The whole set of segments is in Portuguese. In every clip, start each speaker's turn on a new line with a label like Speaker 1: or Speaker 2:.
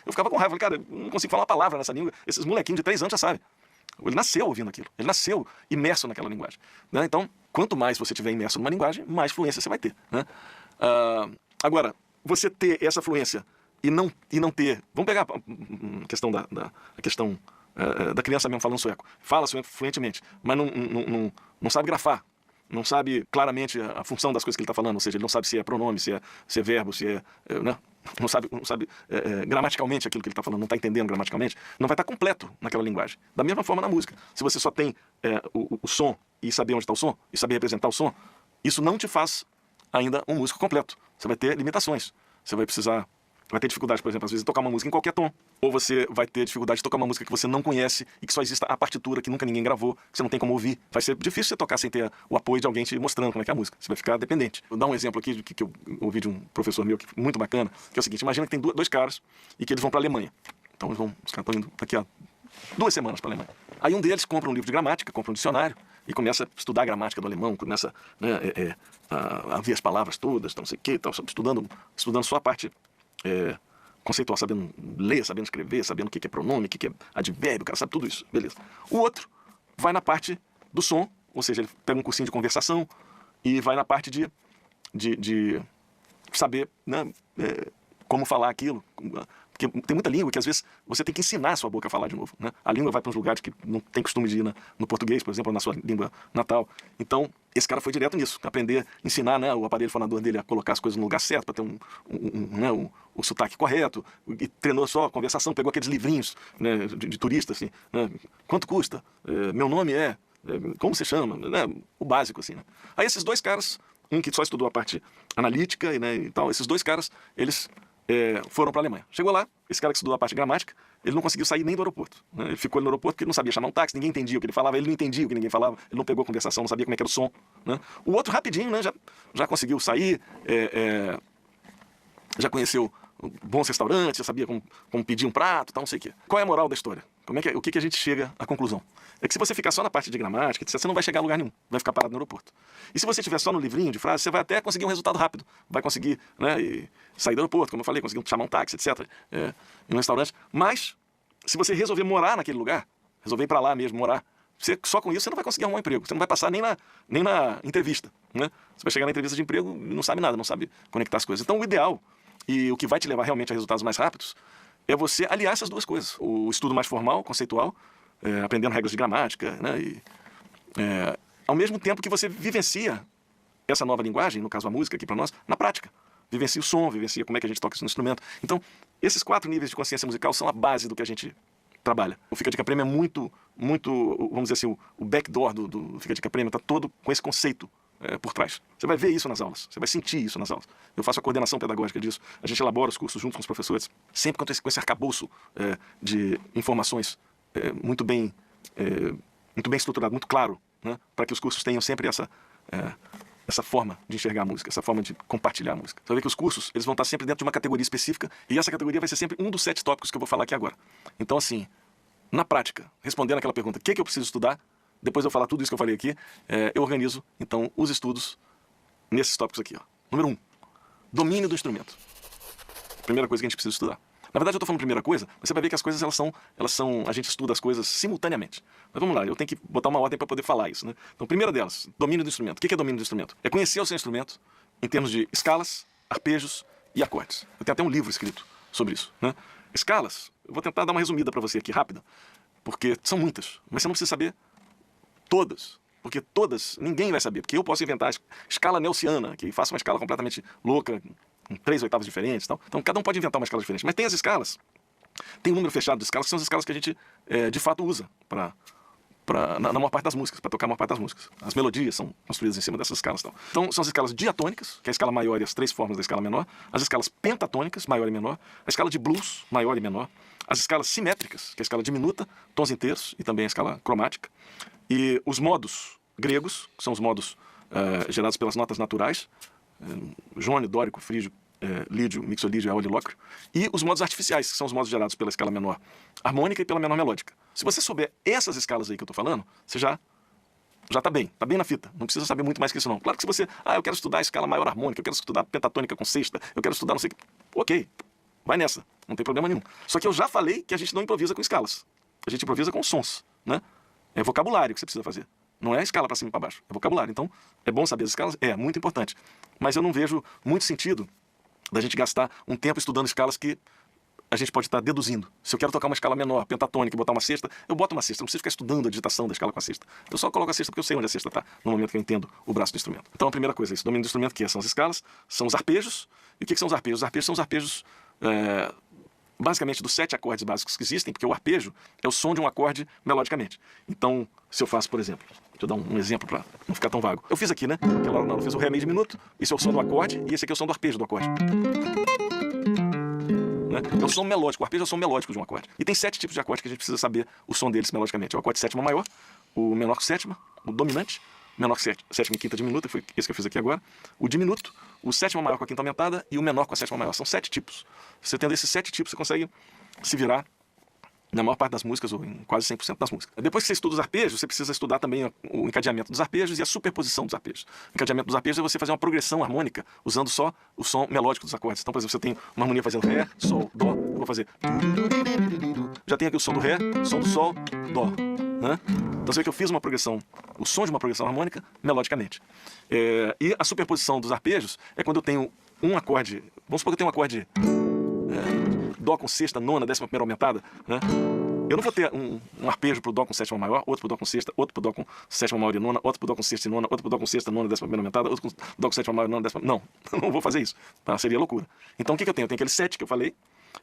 Speaker 1: Eu ficava com raiva, falei, cara, eu não consigo falar uma palavra nessa língua. Esses molequinhos de 3 anos já sabem. Ele nasceu ouvindo aquilo, ele nasceu imerso naquela linguagem, né? Então, quanto mais você tiver imerso numa linguagem, mais fluência você vai ter, né? Agora, você ter essa fluência e não ter... Vamos pegar a questão da criança mesmo falando sueco. Fala sueco fluentemente, mas não sabe grafar, não sabe claramente a função das coisas que ele está falando, ou seja, ele não sabe se é pronome, se é verbo, se é... né? Não sabe gramaticalmente aquilo que ele está falando, não está entendendo gramaticalmente, não vai estar completo naquela linguagem. Da mesma forma na música. Se você só tem o som e saber onde está o som, e saber representar o som, isso não te faz ainda um músico completo. Você vai ter limitações. Você vai ter dificuldade, por exemplo, às vezes de tocar uma música em qualquer tom, ou você vai ter dificuldade de tocar uma música que você não conhece e que só exista a partitura, que nunca ninguém gravou, que você não tem como ouvir. Vai ser difícil você tocar sem ter o apoio de alguém te mostrando como é que é a música. Você vai ficar dependente. Vou dar um exemplo aqui que eu ouvi de um professor meu, muito bacana, que é o seguinte: imagina que tem dois caras e que eles vão para a Alemanha. Então os caras estão indo daqui a 2 semanas para a Alemanha. Aí um deles compra um livro de gramática, compra um dicionário e começa a estudar a gramática do alemão, começa, né, a ver as palavras todas, não sei o que, estudando só a parte conceitual, sabendo ler, sabendo escrever, sabendo o que é pronome, o que é advérbio, o cara sabe tudo isso, beleza. O outro vai na parte do som, ou seja, ele pega um cursinho de conversação e vai na parte de saber, né, como falar aquilo. Porque tem muita língua que às vezes você tem que ensinar a sua boca a falar de novo, né? A língua vai para uns lugares que não tem costume de ir no português, por exemplo, ou na sua língua natal. Então, esse cara foi direto nisso, aprender, ensinar, né, o aparelho fonador dele a colocar as coisas no lugar certo, para ter o sotaque correto, e treinou só a conversação, pegou aqueles livrinhos, né, de turista, assim, né? Quanto custa? Meu nome é... como se chama? Né? O básico, assim, né? Aí esses dois caras, um que só estudou a parte analítica, né, e tal, esses dois caras, eles... foram para a Alemanha. Chegou lá, esse cara que estudou a parte gramática, ele não conseguiu sair nem do aeroporto, né? Ele ficou no aeroporto porque ele não sabia chamar um táxi, ninguém entendia o que ele falava, ele não entendia o que ninguém falava, ele não pegou a conversação, não sabia como é que era o som, né? O outro rapidinho, né, já conseguiu sair, já conheceu bons restaurantes, já sabia como pedir um prato, tal, não sei o quê. Qual é a moral da história? O que a gente chega à conclusão? É que se você ficar só na parte de gramática, você não vai chegar a lugar nenhum, vai ficar parado no aeroporto. E se você estiver só no livrinho de frases, você vai até conseguir um resultado rápido, vai conseguir, né, sair do aeroporto, como eu falei, conseguir chamar um táxi, etc., em um restaurante. Mas, se você resolver morar naquele lugar, resolver ir para lá mesmo, morar, só com isso você não vai conseguir arrumar um emprego, você não vai passar nem na entrevista, né? Você vai chegar na entrevista de emprego e não sabe nada, não sabe conectar as coisas. Então, o ideal, e o que vai te levar realmente a resultados mais rápidos, é você aliar essas duas coisas. O estudo mais formal, conceitual, aprendendo regras de gramática, né, ao mesmo tempo que você vivencia essa nova linguagem, no caso a música aqui para nós, na prática. Vivencia o som, vivencia como é que a gente toca esse instrumento. Então, esses 4 níveis de consciência musical são a base do que a gente trabalha. O Fica Dica Prêmio é muito, vamos dizer assim, o backdoor do Fica Dica Prêmio está todo com esse conceito por trás. Você vai ver isso nas aulas, você vai sentir isso nas aulas. Eu faço a coordenação pedagógica disso, a gente elabora os cursos junto com os professores, sempre com esse arcabouço de informações muito bem estruturado, muito claro, né, para que os cursos tenham sempre essa forma de enxergar a música, essa forma de compartilhar a música. Você vai ver que os cursos, eles vão estar sempre dentro de uma categoria específica, e essa categoria vai ser sempre um dos 7 tópicos que eu vou falar aqui agora. Então, assim, na prática, respondendo aquela pergunta, o que eu preciso estudar, depois de eu falar tudo isso que eu falei aqui, eu organizo, então, os estudos nesses tópicos aqui, ó. Número 1, domínio do instrumento. Primeira coisa que a gente precisa estudar. Na verdade, eu estou falando primeira coisa, mas você vai ver que as coisas, elas são, a gente estuda as coisas simultaneamente. Mas vamos lá, eu tenho que botar uma ordem para poder falar isso, né? Então, primeira delas, domínio do instrumento. O que é domínio do instrumento? É conhecer o seu instrumento em termos de escalas, arpejos e acordes. Eu tenho até um livro escrito sobre isso, né? Escalas, eu vou tentar dar uma resumida para você aqui, rápida, porque são muitas, mas você não precisa saber todas. Porque todas, ninguém vai saber, porque eu posso inventar a escala neussiana, que faça uma escala completamente louca, com 3 oitavas diferentes. Então, cada um pode inventar uma escala diferente. Mas tem as escalas, tem um número fechado de escalas, que são as escalas que a gente, de fato, usa na maior parte das músicas, para tocar a maior parte das músicas. As melodias são construídas em cima dessas escalas. Então, são as escalas diatônicas, que é a escala maior e as 3 formas da escala menor, as escalas pentatônicas, maior e menor, a escala de blues, maior e menor, as escalas simétricas, que é a escala diminuta, tons inteiros, e também a escala cromática, e os modos gregos, que são os modos gerados pelas notas naturais, jônio, dórico, frígio, lídio, mixolídio, eólio e lócrio, e os modos artificiais, que são os modos gerados pela escala menor harmônica e pela menor melódica. Se você souber essas escalas aí que eu estou falando, você já está bem na fita, não precisa saber muito mais que isso não. Claro que se você, eu quero estudar a escala maior harmônica, eu quero estudar pentatônica com sexta, eu quero estudar não sei o que, ok, vai nessa, não tem problema nenhum. Só que eu já falei que a gente não improvisa com escalas. A gente improvisa com sons, né? É vocabulário que você precisa fazer. Não é a escala para cima e para baixo, é vocabulário. Então, é bom saber as escalas? É, muito importante. Mas eu não vejo muito sentido da gente gastar um tempo estudando escalas que a gente pode estar deduzindo. Se eu quero tocar uma escala menor, pentatônica, e botar uma sexta, eu boto uma sexta. Não preciso ficar estudando a digitação da escala com a sexta. Eu só coloco a sexta porque eu sei onde a sexta está, no momento que eu entendo o braço do instrumento. Então, a primeira coisa é isso. Domínio do instrumento, que são as escalas, são os arpejos. E o que são os arpejos? Os arpejos são os arpejos, basicamente, dos 7 acordes básicos que existem, porque o arpejo é o som de um acorde melodicamente. Então, se eu faço, por exemplo, deixa eu dar um exemplo para não ficar tão vago. Eu fiz aqui, né? Aquela hora não, eu fiz o Ré meio diminuto, esse é o som do acorde, e esse aqui é o som do arpejo do acorde. Né? É o som melódico, o arpejo é o som melódico de um acorde. E tem 7 tipos de acordes que a gente precisa saber o som deles melodicamente. É o acorde sétima maior, o menor com sétima, o dominante, menor com sétima e quinta diminuta, que foi esse que eu fiz aqui agora, o diminuto, o sétima maior com a quinta aumentada e o menor com a sétima maior. São 7 tipos. Você tendo esses 7 tipos, você consegue se virar na maior parte das músicas, ou em quase 100% das músicas. Depois que você estuda os arpejos, você precisa estudar também o encadeamento dos arpejos e a superposição dos arpejos. O encadeamento dos arpejos é você fazer uma progressão harmônica usando só o som melódico dos acordes. Então, por exemplo, você tem uma harmonia fazendo Ré, Sol, Dó, eu vou fazer... Já tem aqui o som do Ré, som do Sol, Dó. Né? Então você vê que eu fiz uma progressão, o som de uma progressão harmônica, melodicamente. E a superposição dos arpejos é quando eu tenho um acorde... Vamos supor que eu tenho um acorde... Dó com sexta, nona, 11ª aumentada, né? Eu não vou ter um arpejo pro Dó com sétima maior, outro pro Dó com sexta, outro pro Dó com sétima maior e nona, outro pro Dó com sexta e nona, outro pro Dó com sexta, nona, 11ª aumentada, outro com Dó com sétima maior e nona, 10ª... Não, não vou fazer isso, tá? Seria loucura. Então o que eu tenho? Eu tenho aqueles 7 que eu falei,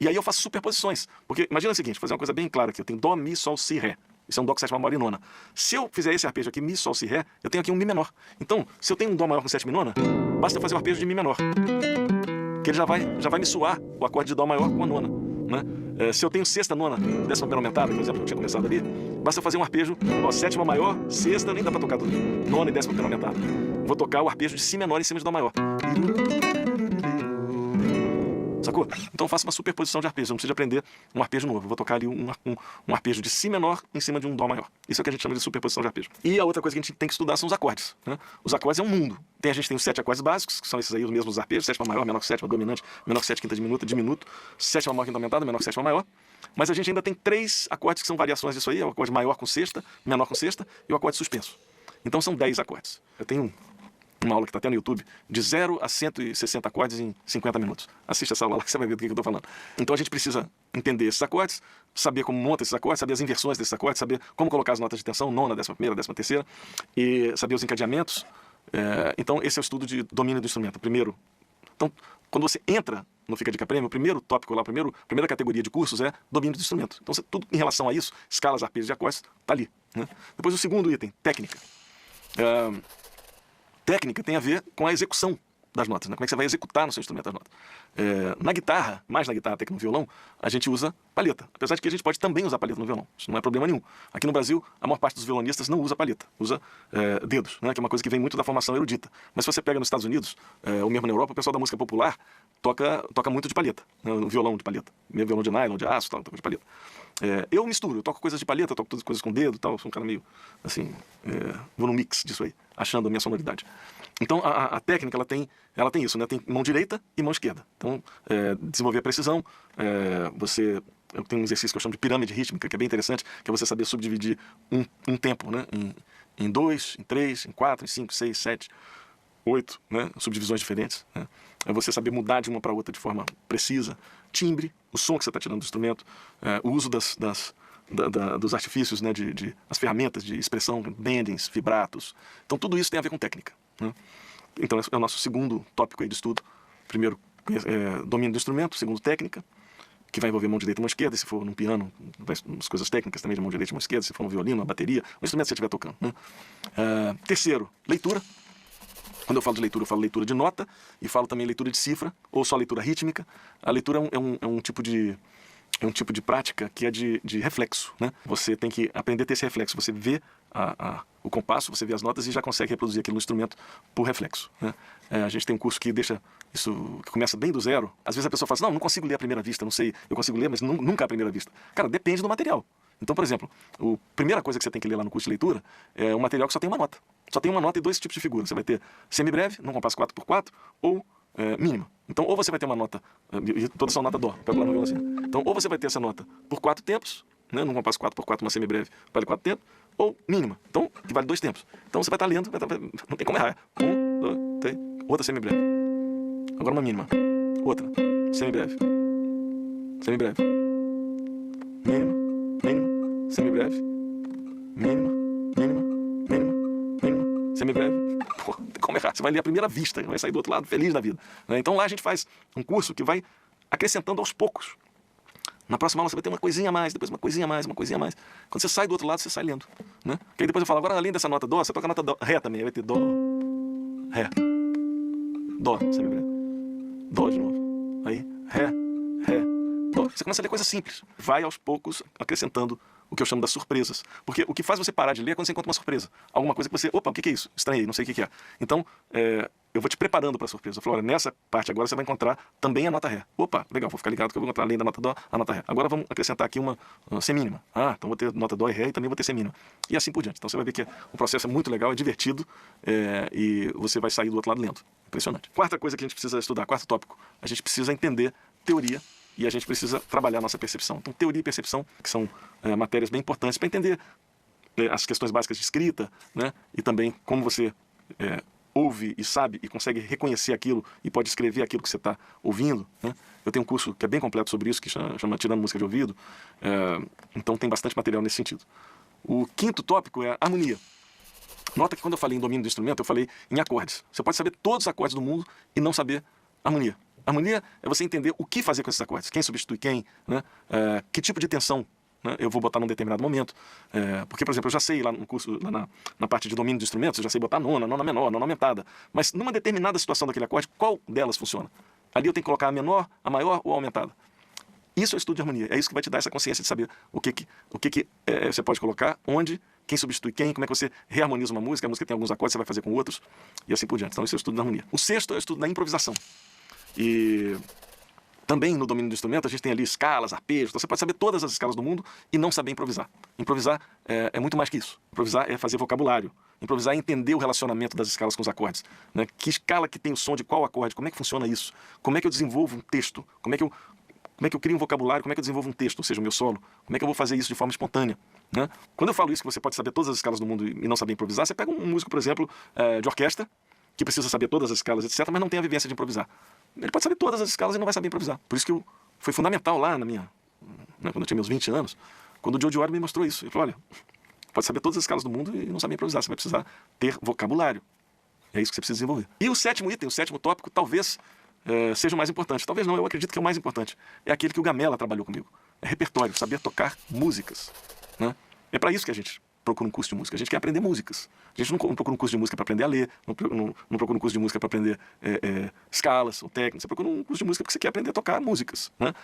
Speaker 1: e aí eu faço superposições. Porque imagina o seguinte, fazer uma coisa bem clara aqui, eu tenho Dó, Mi, Sol, Si, Ré. Isso é um Dó com sétima maior e nona. Se eu fizer esse arpejo aqui, Mi, Sol, Si, Ré, eu tenho aqui um Mi menor. Então, se eu tenho um Dó maior com sétima e nona, basta eu fazer o arpejo de Mi menor. Que ele já vai me soar o acorde de Dó maior com a nona. Né? Se eu tenho sexta, nona, 11ª aumentada, que é o exemplo que eu tinha começado ali, basta eu fazer um arpejo, ó, sétima maior, sexta, nem dá pra tocar tudo. Nona e 11ª aumentada. Vou tocar o arpejo de Si menor em cima de Dó maior. Sacou? Então eu faço uma superposição de arpejos, eu não preciso aprender um arpejo novo. Eu vou tocar ali um arpejo de Si menor em cima de um Dó maior. Isso é o que a gente chama de superposição de arpejo. E a outra coisa que a gente tem que estudar são os acordes. Né? Os acordes é um mundo. A gente tem os 7 acordes básicos, que são esses aí, os mesmos arpejos, sétima maior, menor que sétima, dominante, menor que sétima, quinta diminuta, diminuto, sétima maior, quinta aumentada, menor que sétima maior. Mas a gente ainda tem 3 acordes que são variações disso aí, é o acorde maior com sexta, menor com sexta e o acorde suspenso. Então são 10 acordes. Eu tenho uma aula que está até no YouTube, de 0 a 160 acordes em 50 minutos. Assista essa aula lá que você vai ver do que eu estou falando. Então a gente precisa entender esses acordes, saber como monta esses acordes, saber as inversões desses acordes, saber como colocar as notas de tensão, nona, 11ª, 13ª, e saber os encadeamentos. Então esse é o estudo de domínio do instrumento. Primeiro, então, quando você entra no Fica Dica Prêmio, o primeiro tópico lá, a primeira categoria de cursos é domínio do instrumento. Então tudo em relação a isso, escalas, arpejos e acordes, está ali. Né? Depois o segundo item, técnica. Técnica tem a ver com a execução das notas, né? Como é que você vai executar no seu instrumento as notas. Na guitarra, mais na guitarra até que no violão, a gente usa palheta. Apesar de que a gente pode também usar palheta no violão. Isso não é problema nenhum. Aqui no Brasil, a maior parte dos violonistas não usa palheta, usa dedos, né? Que é uma coisa que vem muito da formação erudita. Mas se você pega nos Estados Unidos, ou mesmo na Europa, o pessoal da música popular toca muito de palheta, né? No violão de palheta. Meu violão de nylon, de aço, tal, toca de palheta. Eu misturo, eu toco coisas de palheta, toco todas coisas com dedo, tal. Sou um cara meio, assim, vou no mix disso aí, achando a minha sonoridade. Então, a técnica, ela tem isso, né? Tem mão direita e mão esquerda. Então, desenvolver a precisão, eu tenho um exercício que eu chamo de pirâmide rítmica, que é bem interessante, que é você saber subdividir um tempo, né? Em 2, em 3, em 4, em 5, 6, 7, 8, né? Subdivisões diferentes, né? É você saber mudar de uma para outra de forma precisa. Timbre, o som que você está tirando do instrumento, o uso dos artifícios, né? As ferramentas de expressão, bendings, vibratos. Então, tudo isso tem a ver com técnica. Né? Então, esse é o nosso segundo tópico aí de estudo. Primeiro, domínio do instrumento. Segundo, técnica, que vai envolver mão direita e mão esquerda. E se for num piano, as coisas técnicas também de mão direita e mão esquerda. Se for um violino, uma bateria, o instrumento que você estiver tocando. Né? Terceiro, leitura. Quando eu falo de leitura, eu falo leitura de nota e falo também leitura de cifra, ou só leitura rítmica. A leitura é um tipo de prática que é de reflexo, né? Você tem que aprender a ter esse reflexo. Você vê o compasso, você vê as notas e já consegue reproduzir aquilo no instrumento por reflexo, né? A gente tem um curso que deixa isso, que começa bem do zero. Às vezes a pessoa fala assim, não consigo ler à primeira vista, não sei, eu consigo ler, mas nunca à primeira vista. Cara, depende do material. Então, por exemplo, a primeira coisa que você tem que ler lá no curso de leitura é um material que só tem uma nota. Só tem uma nota e 2 tipos de figura. Você vai ter semibreve, num compasso 4x4, ou mínima. Então, ou você vai ter uma nota, e todas são nota dó, pego lá no violãozinho. Então, ou você vai ter essa nota por 4 tempos, né, num compasso 4x4, uma semibreve, vale 4 tempos, ou mínima, então, que vale 2 tempos. Então, você vai estar lendo, não tem como errar. 1, 2, 3, outra semibreve. Agora uma mínima, outra, semibreve, semibreve, mínima, mínima, semibreve, mínima, mínima, mínima, mínima, semibreve. Pô, não tem como errar. Você vai ler à primeira vista, vai sair do outro lado feliz da vida, né? Então lá a gente faz um curso que vai acrescentando aos poucos. Na próxima aula você vai ter uma coisinha a mais, depois uma coisinha a mais, uma coisinha a mais. Quando você sai do outro lado, você sai lendo, né? Porque aí depois eu falo, agora além dessa nota dó, você toca a nota dó, ré também, aí vai ter dó, ré, dó, semibreve, dó de novo, aí ré, ré, dó. Você começa a ler coisas simples, vai aos poucos acrescentando o que eu chamo das surpresas. Porque o que faz você parar de ler é quando você encontra uma surpresa. Alguma coisa que você, opa, o que é isso? Estranhei, não sei o que é. Então, eu vou te preparando para a surpresa. Eu falo, olha, nessa parte agora você vai encontrar também a nota ré. Opa, legal, vou ficar ligado que eu vou encontrar além da nota dó, a nota ré. Agora vamos acrescentar aqui uma semínima. Ah, então vou ter nota dó e ré e também vou ter semínima. E assim por diante. Então você vai ver que o processo é muito legal, é divertido e você vai sair do outro lado lendo. Impressionante. Quarta coisa que a gente precisa estudar, quarto tópico, a gente precisa entender teoria e a gente precisa trabalhar a nossa percepção. Então, teoria e percepção, que são matérias bem importantes para entender as questões básicas de escrita, né? E também como você ouve e sabe e consegue reconhecer aquilo e pode escrever aquilo que você está ouvindo, né? Eu tenho um curso que é bem completo sobre isso, que chama Tirando Música de Ouvido, então tem bastante material nesse sentido. O quinto tópico é harmonia. Nota que quando eu falei em domínio do instrumento, eu falei em acordes. Você pode saber todos os acordes do mundo e não saber harmonia. Harmonia é você entender o que fazer com esses acordes, quem substitui quem, né? Que tipo de tensão, né, eu vou botar num determinado momento. Porque, por exemplo, eu já sei lá no curso, lá na parte de domínio de instrumentos, eu já sei botar nona, nona menor, nona aumentada. Mas numa determinada situação daquele acorde, qual delas funciona? Ali eu tenho que colocar a menor, a maior ou a aumentada. Isso é o estudo de harmonia. É isso que vai te dar essa consciência de saber o que você pode colocar, onde, quem substitui quem, como é que você reharmoniza uma música. A música tem alguns acordes, você vai fazer com outros, e assim por diante. Então, esse é o estudo da harmonia. O sexto é o estudo da improvisação. E também no domínio do instrumento a gente tem ali escalas, arpejos, então você pode saber todas as escalas do mundo e não saber improvisar. Improvisar é muito mais que isso. Improvisar é fazer vocabulário. Improvisar é entender o relacionamento das escalas com os acordes, né? Que escala que tem o som de qual acorde, como é que funciona isso? Como é que eu desenvolvo um texto? Como é que eu crio um vocabulário? Como é que eu desenvolvo um texto, ou seja, o meu solo? Como é que eu vou fazer isso de forma espontânea, né? Quando eu falo isso, que você pode saber todas as escalas do mundo e não saber improvisar, você pega um músico, por exemplo, de orquestra, que precisa saber todas as escalas, etc., mas não tem a vivência de improvisar. Ele pode saber todas as escalas e não vai saber improvisar. Por isso que foi fundamental lá quando eu tinha meus 20 anos, quando o Joe Diori me mostrou isso. Ele falou, olha, pode saber todas as escalas do mundo e não saber improvisar. Você vai precisar ter vocabulário. É isso que você precisa desenvolver. E o sétimo item, o sétimo tópico, talvez seja o mais importante. Talvez não, eu acredito que é o mais importante. É aquele que o Gamela trabalhou comigo. É repertório, saber tocar músicas, né? É para isso que a gente procura um curso de música. A gente quer aprender músicas. A gente não procura um curso de música para aprender a ler, não procura um curso de música para aprender escalas ou técnicas. Você procura um curso de música porque você quer aprender a tocar músicas, né?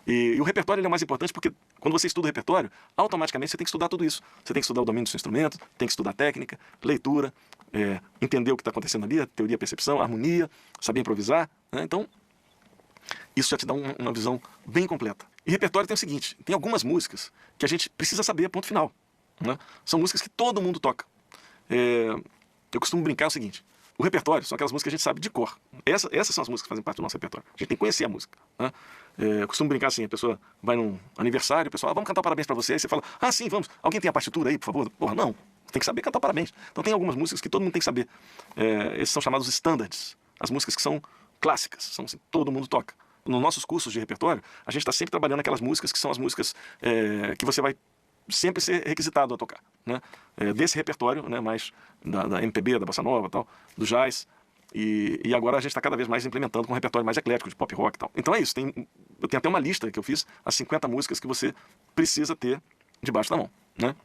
Speaker 1: E o repertório ele é mais importante porque quando você estuda o repertório, automaticamente você tem que estudar tudo isso. Você tem que estudar o domínio do seu instrumento, tem que estudar técnica, leitura, entender o que está acontecendo ali, a teoria, a percepção, a harmonia, saber improvisar, né? Então, isso já te dá uma visão bem completa. E repertório tem o seguinte, tem algumas músicas que a gente precisa saber, ponto final, né? São músicas que todo mundo toca. Eu costumo brincar o seguinte, o repertório são aquelas músicas que a gente sabe de cor. Essas são as músicas que fazem parte do nosso repertório. A gente tem que conhecer a música, né? Eu costumo brincar assim, a pessoa vai num aniversário, o pessoal, vamos cantar parabéns pra você. Aí você fala, sim, vamos. Alguém tem a partitura aí, por favor? Porra, não. Tem que saber cantar parabéns. Então tem algumas músicas que todo mundo tem que saber. Esses são chamados standards. As músicas que são clássicas, são assim, todo mundo toca. Nos nossos cursos de repertório, a gente está sempre trabalhando aquelas músicas que são as músicas que você vai sempre ser requisitado a tocar, né? Desse repertório, né? Mais da MPB, da Bossa Nova, tal, do jazz. E agora a gente está cada vez mais implementando com um repertório mais eclético, de pop rock e tal. Então é isso, eu tenho até uma lista que eu fiz, as 50 músicas que você precisa ter debaixo da mão, né?